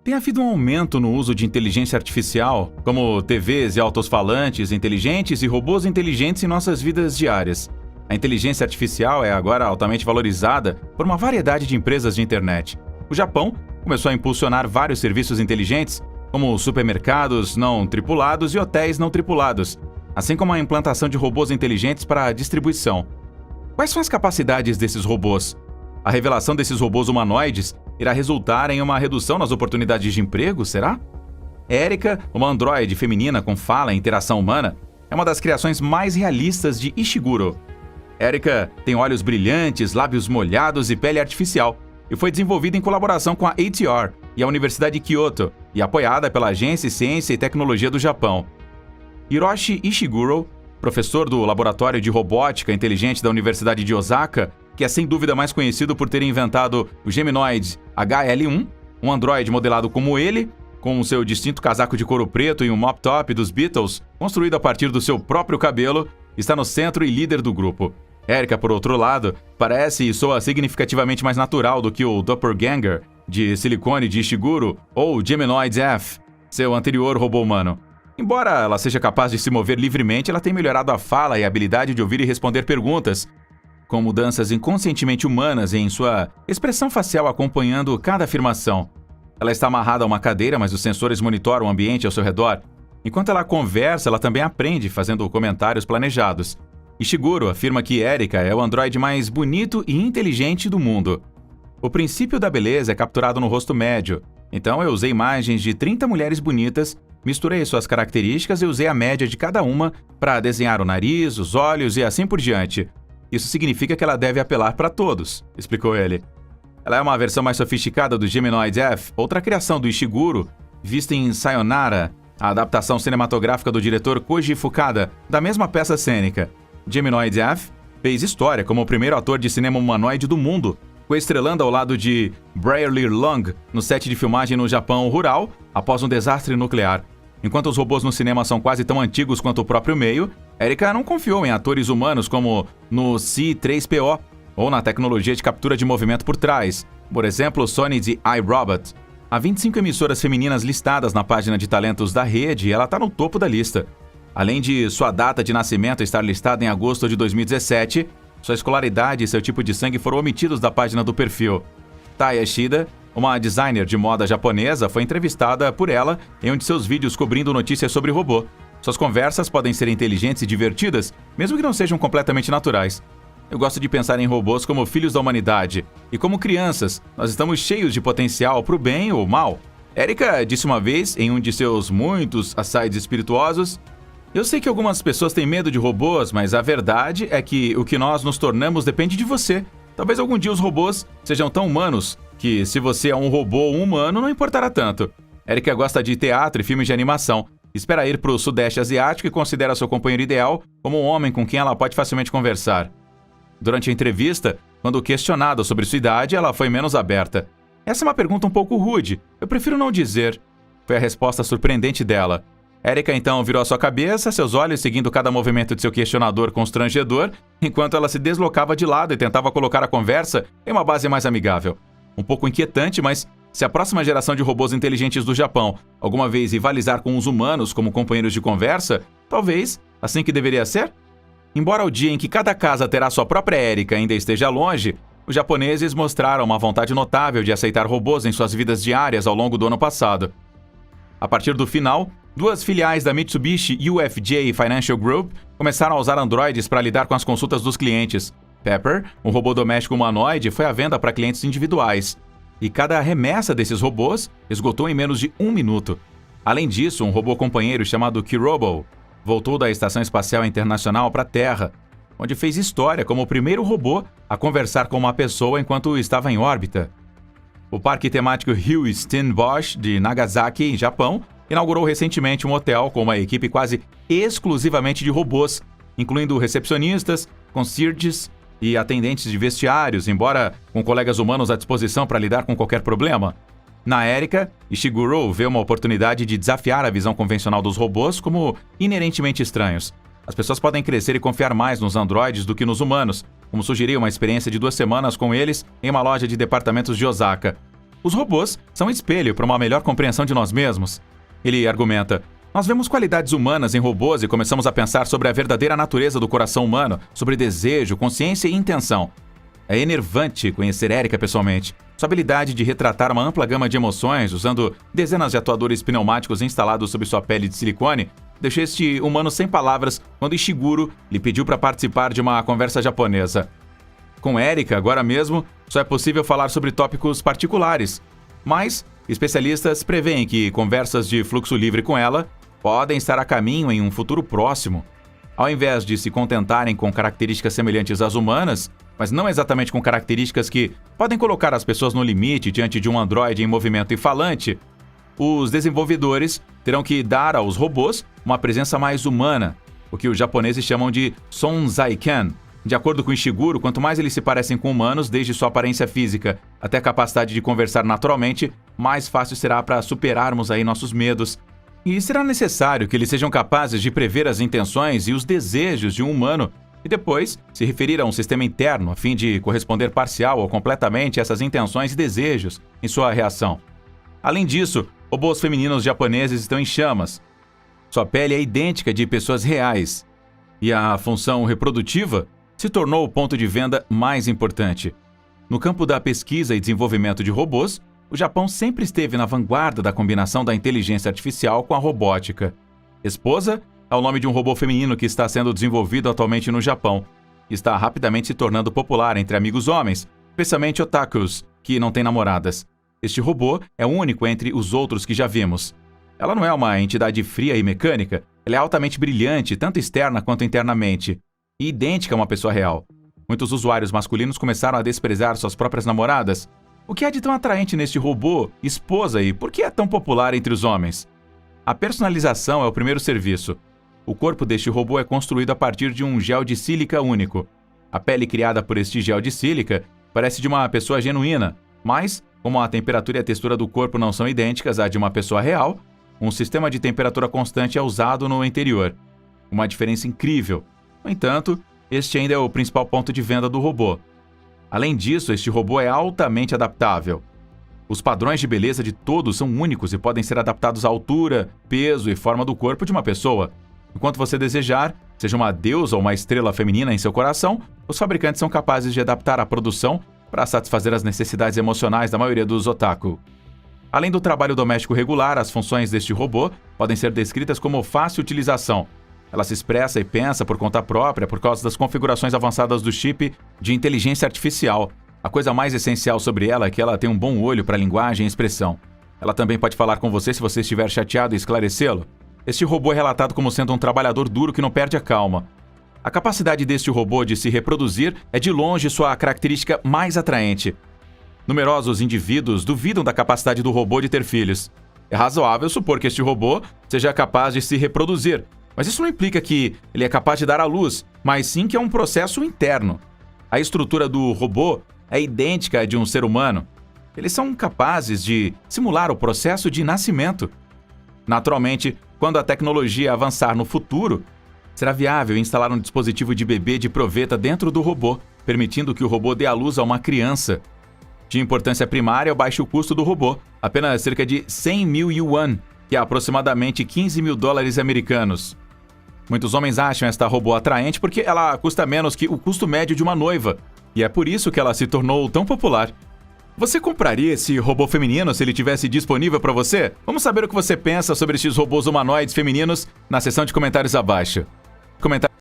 Tem havido um aumento no uso de inteligência artificial, como TVs e alto-falantes inteligentes e robôs inteligentes em nossas vidas diárias. A inteligência artificial é agora altamente valorizada por uma variedade de empresas de internet. O Japão começou a impulsionar vários serviços inteligentes, como supermercados não tripulados e hotéis não tripulados, assim como a implantação de robôs inteligentes para a distribuição. Quais são as capacidades desses robôs? A revelação desses robôs humanoides irá resultar em uma redução nas oportunidades de emprego, será? Erika, uma androide feminina com fala e interação humana, é uma das criações mais realistas de Ishiguro. Erika tem olhos brilhantes, lábios molhados e pele artificial, e foi desenvolvida em colaboração com a ATR e a Universidade de Kyoto, e apoiada pela Agência de Ciência e Tecnologia do Japão. Hiroshi Ishiguro, professor do Laboratório de Robótica Inteligente da Universidade de Osaka, que é sem dúvida mais conhecido por ter inventado o Geminoid HL1, um androide modelado como ele, com o seu distinto casaco de couro preto e um mop top dos Beatles, construído a partir do seu próprio cabelo, está no centro e líder do grupo. Erika, por outro lado, parece e soa significativamente mais natural do que o Doppelganger de silicone de Ishiguro ou o Geminoid F, seu anterior robô humano. Embora ela seja capaz de se mover livremente, ela tem melhorado a fala e a habilidade de ouvir e responder perguntas, com mudanças inconscientemente humanas em sua expressão facial acompanhando cada afirmação. Ela está amarrada a uma cadeira, mas os sensores monitoram o ambiente ao seu redor. Enquanto ela conversa, ela também aprende, fazendo comentários planejados. Ishiguro afirma que Erika é o androide mais bonito e inteligente do mundo. O princípio da beleza é capturado no rosto médio, então eu usei imagens de 30 mulheres bonitas, misturei suas características e usei a média de cada uma para desenhar o nariz, os olhos e assim por diante. Isso significa que ela deve apelar para todos, explicou ele. Ela é uma versão mais sofisticada do Geminoid F, outra criação do Ishiguro, vista em Sayonara, a adaptação cinematográfica do diretor Koji Fukada, da mesma peça cênica. Geminoid F fez história como o primeiro ator de cinema humanoide do mundo, coestrelando ao lado de Brierly Long no set de filmagem no Japão rural após um desastre nuclear. Enquanto os robôs no cinema são quase tão antigos quanto o próprio meio, Erika não confiou em atores humanos como no C-3PO ou na tecnologia de captura de movimento por trás, por exemplo, Sony de iRobot. Há 25 emissoras femininas listadas na página de talentos da rede e ela está no topo da lista. Além de sua data de nascimento estar listada em agosto de 2017, sua escolaridade e seu tipo de sangue foram omitidos da página do perfil. Taya Shida, uma designer de moda japonesa, foi entrevistada por ela em um de seus vídeos cobrindo notícias sobre robô. Suas conversas podem ser inteligentes e divertidas, mesmo que não sejam completamente naturais. Eu gosto de pensar em robôs como filhos da humanidade. E como crianças, nós estamos cheios de potencial para o bem ou mal. Erika disse uma vez, em um de seus muitos asides espirituosos: "Eu sei que algumas pessoas têm medo de robôs, mas a verdade é que o que nós nos tornamos depende de você. Talvez algum dia os robôs sejam tão humanos que, se você é um robô ou um humano, não importará tanto." Erika gosta de teatro e filmes de animação. Espera ir para o Sudeste Asiático e considera seu companheiro ideal como um homem com quem ela pode facilmente conversar. Durante a entrevista, quando questionada sobre sua idade, ela foi menos aberta. "Essa é uma pergunta um pouco rude. Eu prefiro não dizer." Foi a resposta surpreendente dela. Erika então virou a sua cabeça, seus olhos seguindo cada movimento de seu questionador constrangedor, enquanto ela se deslocava de lado e tentava colocar a conversa em uma base mais amigável. Um pouco inquietante, mas se a próxima geração de robôs inteligentes do Japão alguma vez rivalizar com os humanos como companheiros de conversa, talvez assim que deveria ser? Embora o dia em que cada casa terá sua própria Erika ainda esteja longe, os japoneses mostraram uma vontade notável de aceitar robôs em suas vidas diárias ao longo do ano passado. A partir do final, duas filiais da Mitsubishi UFJ Financial Group começaram a usar androides para lidar com as consultas dos clientes. Pepper, um robô doméstico humanoide, foi à venda para clientes individuais. E cada remessa desses robôs esgotou em menos de 1 minuto. Além disso, um robô companheiro chamado Kirobo voltou da Estação Espacial Internacional para a Terra, onde fez história como o primeiro robô a conversar com uma pessoa enquanto estava em órbita. O parque temático Hyu-Steenbosch de Nagasaki, Japão, inaugurou recentemente um hotel com uma equipe quase exclusivamente de robôs, incluindo recepcionistas, concierges e atendentes de vestiários, embora com colegas humanos à disposição para lidar com qualquer problema. Na Erika, Ishiguro vê uma oportunidade de desafiar a visão convencional dos robôs como inerentemente estranhos. As pessoas podem crescer e confiar mais nos androides do que nos humanos, como sugeriu uma experiência de 2 semanas com eles em uma loja de departamentos de Osaka. Os robôs são espelho para uma melhor compreensão de nós mesmos. Ele argumenta: nós vemos qualidades humanas em robôs e começamos a pensar sobre a verdadeira natureza do coração humano, sobre desejo, consciência e intenção. É enervante conhecer Erika pessoalmente. Sua habilidade de retratar uma ampla gama de emoções usando dezenas de atuadores pneumáticos instalados sob sua pele de silicone deixou este humano sem palavras quando Ishiguro lhe pediu para participar de uma conversa japonesa. Com Erika, agora mesmo, só é possível falar sobre tópicos particulares, mas especialistas preveem que conversas de fluxo livre com ela podem estar a caminho em um futuro próximo. Ao invés de se contentarem com características semelhantes às humanas, mas não exatamente com características que podem colocar as pessoas no limite diante de um androide em movimento e falante, os desenvolvedores terão que dar aos robôs uma presença mais humana, o que os japoneses chamam de Sonzaiken. De acordo com Ishiguro, quanto mais eles se parecem com humanos, desde sua aparência física até a capacidade de conversar naturalmente, mais fácil será para superarmos aí nossos medos. E será necessário que eles sejam capazes de prever as intenções e os desejos de um humano e depois se referir a um sistema interno a fim de corresponder parcial ou completamente a essas intenções e desejos em sua reação. Além disso, robôs femininos japoneses estão em chamas. Sua pele é idêntica de pessoas reais. E a função reprodutiva se tornou o ponto de venda mais importante. No campo da pesquisa e desenvolvimento de robôs, o Japão sempre esteve na vanguarda da combinação da inteligência artificial com a robótica. Esposa é o nome de um robô feminino que está sendo desenvolvido atualmente no Japão e está rapidamente se tornando popular entre amigos homens, especialmente otakus, que não têm namoradas. Este robô é único entre os outros que já vimos. Ela não é uma entidade fria e mecânica, ela é altamente brilhante, tanto externa quanto internamente, e idêntica a uma pessoa real. Muitos usuários masculinos começaram a desprezar suas próprias namoradas. O que há de tão atraente neste robô, esposa, e por que é tão popular entre os homens? A personalização é o primeiro serviço. O corpo deste robô é construído a partir de um gel de sílica único. A pele criada por este gel de sílica parece de uma pessoa genuína, mas, como a temperatura e a textura do corpo não são idênticas à de uma pessoa real, um sistema de temperatura constante é usado no interior. Uma diferença incrível. No entanto, este ainda é o principal ponto de venda do robô. Além disso, este robô é altamente adaptável. Os padrões de beleza de todos são únicos e podem ser adaptados à altura, peso e forma do corpo de uma pessoa. Enquanto você desejar, seja uma deusa ou uma estrela feminina em seu coração, os fabricantes são capazes de adaptar a produção para satisfazer as necessidades emocionais da maioria dos otaku. Além do trabalho doméstico regular, as funções deste robô podem ser descritas como fácil utilização. Ela se expressa e pensa por conta própria por causa das configurações avançadas do chip de inteligência artificial. A coisa mais essencial sobre ela é que ela tem um bom olho para linguagem e expressão. Ela também pode falar com você se você estiver chateado e esclarecê-lo. Este robô é relatado como sendo um trabalhador duro que não perde a calma. A capacidade deste robô de se reproduzir é de longe sua característica mais atraente. Numerosos indivíduos duvidam da capacidade do robô de ter filhos. É razoável supor que este robô seja capaz de se reproduzir, mas isso não implica que ele é capaz de dar à luz, mas sim que é um processo interno. A estrutura do robô é idêntica à de um ser humano. Eles são capazes de simular o processo de nascimento. Naturalmente, quando a tecnologia avançar no futuro, será viável instalar um dispositivo de bebê de proveta dentro do robô, permitindo que o robô dê à luz a uma criança. De importância primária é o baixo custo do robô, apenas cerca de 100 mil yuan, que é aproximadamente 15 mil dólares americanos. Muitos homens acham esta robô atraente porque ela custa menos que o custo médio de uma noiva, e é por isso que ela se tornou tão popular. Você compraria esse robô feminino se ele tivesse disponível para você? Vamos saber o que você pensa sobre estes robôs humanoides femininos na seção de comentários abaixo.